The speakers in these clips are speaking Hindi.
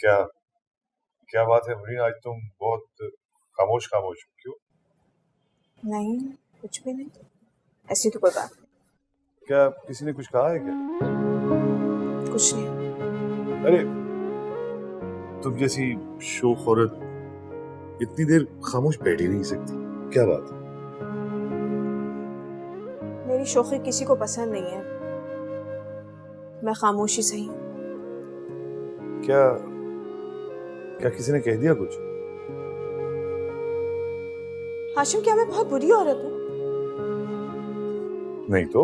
क्या क्या बात है मुरीन, आज तुम बहुत खामोश खामोश हो, क्यों? नहीं, कुछ भी नहीं, ऐसी तो कोई बात नहीं। क्या किसी ने कुछ कहा है क्या? कुछ नहीं। अरे तुम जैसी शोख औरत इतनी देर खामोश बैठ ही नहीं सकती, क्या बात है? मेरी शोखी किसी को पसंद नहीं है, मैं खामोशी सही हूँ। क्या क्या किसी ने कह दिया कुछ? हाशिम, क्या मैं बहुत बुरी औरत हूँ? नहीं तो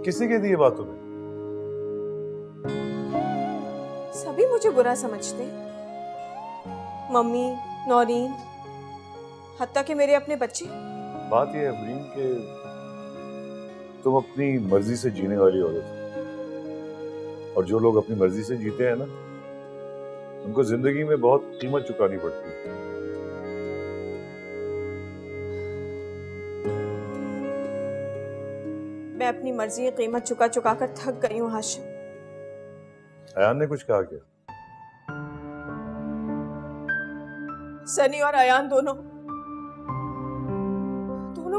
किसने कह दी ये बात तुम्हें? सभी मुझे बुरा समझते हैं, मम्मी, नौरीन, हत्ता कि मेरे अपने बच्चे। बात यह है मुरीन कि तुम अपनी मर्जी से जीने वाली औरत हो, और जो लोग अपनी मर्जी से जीते हैं ना, उनको जिंदगी में बहुत कीमत चुकानी पड़ती है। मैं अपनी मर्जी की कीमत चुका चुका कर थक गई हूँ हाशिम। अयान ने कुछ कहा क्या? सनी और अयान दोनों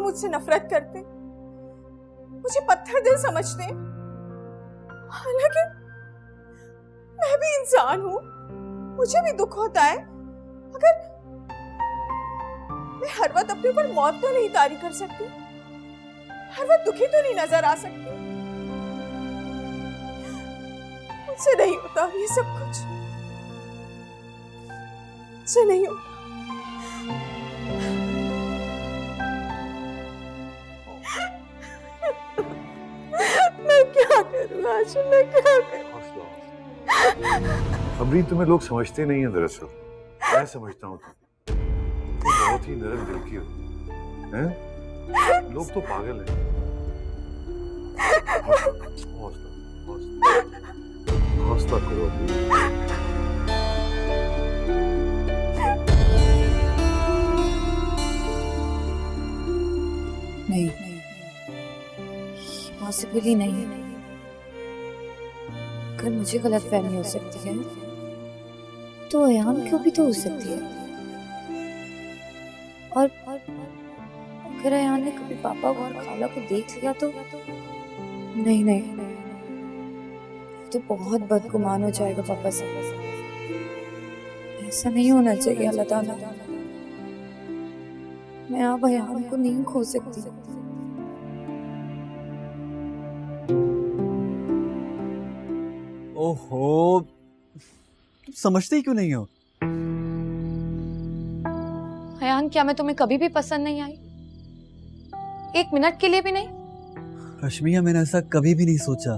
मुझसे नफरत करते, मुझे पत्थर दिल समझते हैं। हालांकि मैं भी इंसान हूँ, मुझे भी दुख होता है, मगर मैं हर वक्त अपने ऊपर मौत तो नहीं तारी कर सकती, हर वक्त दुखी तो नहीं नजर आ सकती। मुझसे नहीं होता ये सब कुछ, मुझसे नहीं होता। मैं क्या करूं आशिम, मैं क्या करूं? अमरीन, तुम्हें लोग समझते नहीं हैं, दरअसल मैं समझता हूँ तुम बहुत ही नरम दिल की हो, हैं? लोग तो पागल हैं। हौसला हौसला हौसला करो अमरीन। नहीं, पॉसिबल ही नहीं। अगर मुझे गलतफहमी हो सकती है तो अयान क्यों भी तो हो सकती है। और अगर अयान ने कभी पापा को और खाला को देख लिया तो नहीं नहीं, तो बहुत बदगुमान हो जाएगा पापा से। ऐसा नहीं होना चाहिए अल्लाह ताला। मैं अब अयान को नहीं खो सकती। ओहो, तुम समझते ही क्यों नहीं हो? अयान, क्या मैं तुम्हें कभी भी पसंद नहीं आई? एक मिनट के लिए भी नहीं? रश्मिया, मैंने ऐसा कभी भी नहीं सोचा।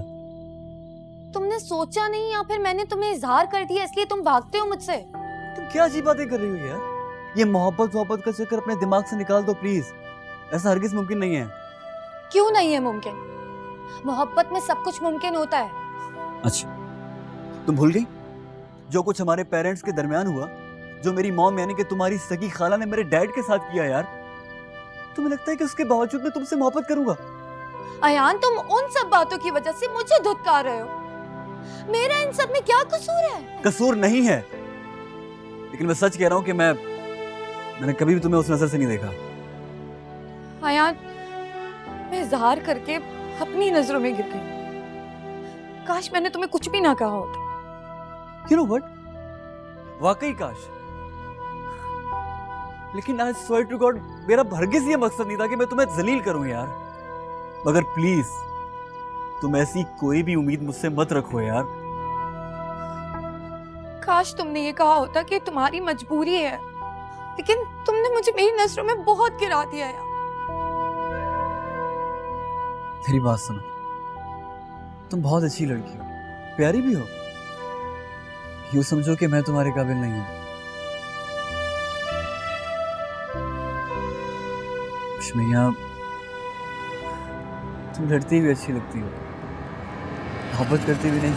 तुमने सोचा नहीं या फिर मैंने तुम्हें इजहार कर दिया इसलिए तुम भागते हो मुझसे? तुम क्या अजीब बातें कर रही हो यार? ये मोहब्बत का चक्कर अपने दिमाग से निकाल दो प्लीज। ऐसा हरगिज मुमकिन नहीं है। क्यों नहीं है मुमकिन? मोहब्बत में सब कुछ मुमकिन होता है। अच्छा, तुम भूल गई जो कुछ हमारे पेरेंट्स के दरमियान हुआ, जो मेरी मॉम यानी कि तुम्हारी सगी खाला ने मेरे डैड के साथ किया यार। तुम्हें लगता है कि उसके बावजूद मैं तुमसे मोहब्बत करूंगा? अयान, तुम उन सब बातों की वजह से मुझे धुतकार रहे हो। मेरा इन सब में क्या कसूर है? कसूर नहीं है, लेकिन मैं सच कह रहा हूं कि मैंने कभी भी तुम्हें उस नजर से नहीं देखा। अयान, मैं इजहार करके अपनी नजरों में गिर गई। काश मैंने तुम्हें कुछ भी ना कहा होता। You know what? वाकई काश। लेकिन आई स्वेयर टू गॉड, मेरा हरगिज ये मकसद नहीं था कि मैं तुम्हें जलील करूं यार। मगर प्लीज तुम ऐसी कोई भी उम्मीद मुझसे मत रखो यार। काश तुमने ये कहा होता कि तुम्हारी मजबूरी है, लेकिन तुमने मुझे मेरी नजरों में बहुत गिरा दिया यार। मेरी बात सुनो, तुम बहुत अच्छी लड़की हो, प्यारी भी हो। यूं समझो कि मैं तुम्हारे काबिल नहीं हूं। रश्मिया, तुम लड़ती भी अच्छी लगती हो, मोहब्बत करती भी नहीं।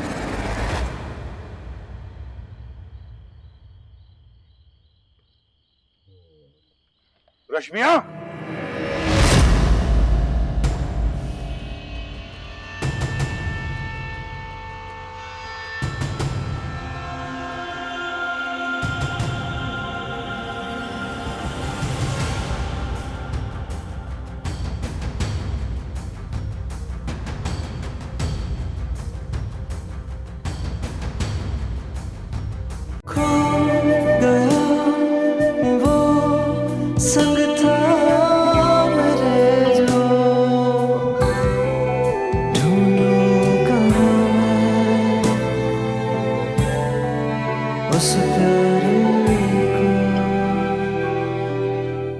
रश्मिया,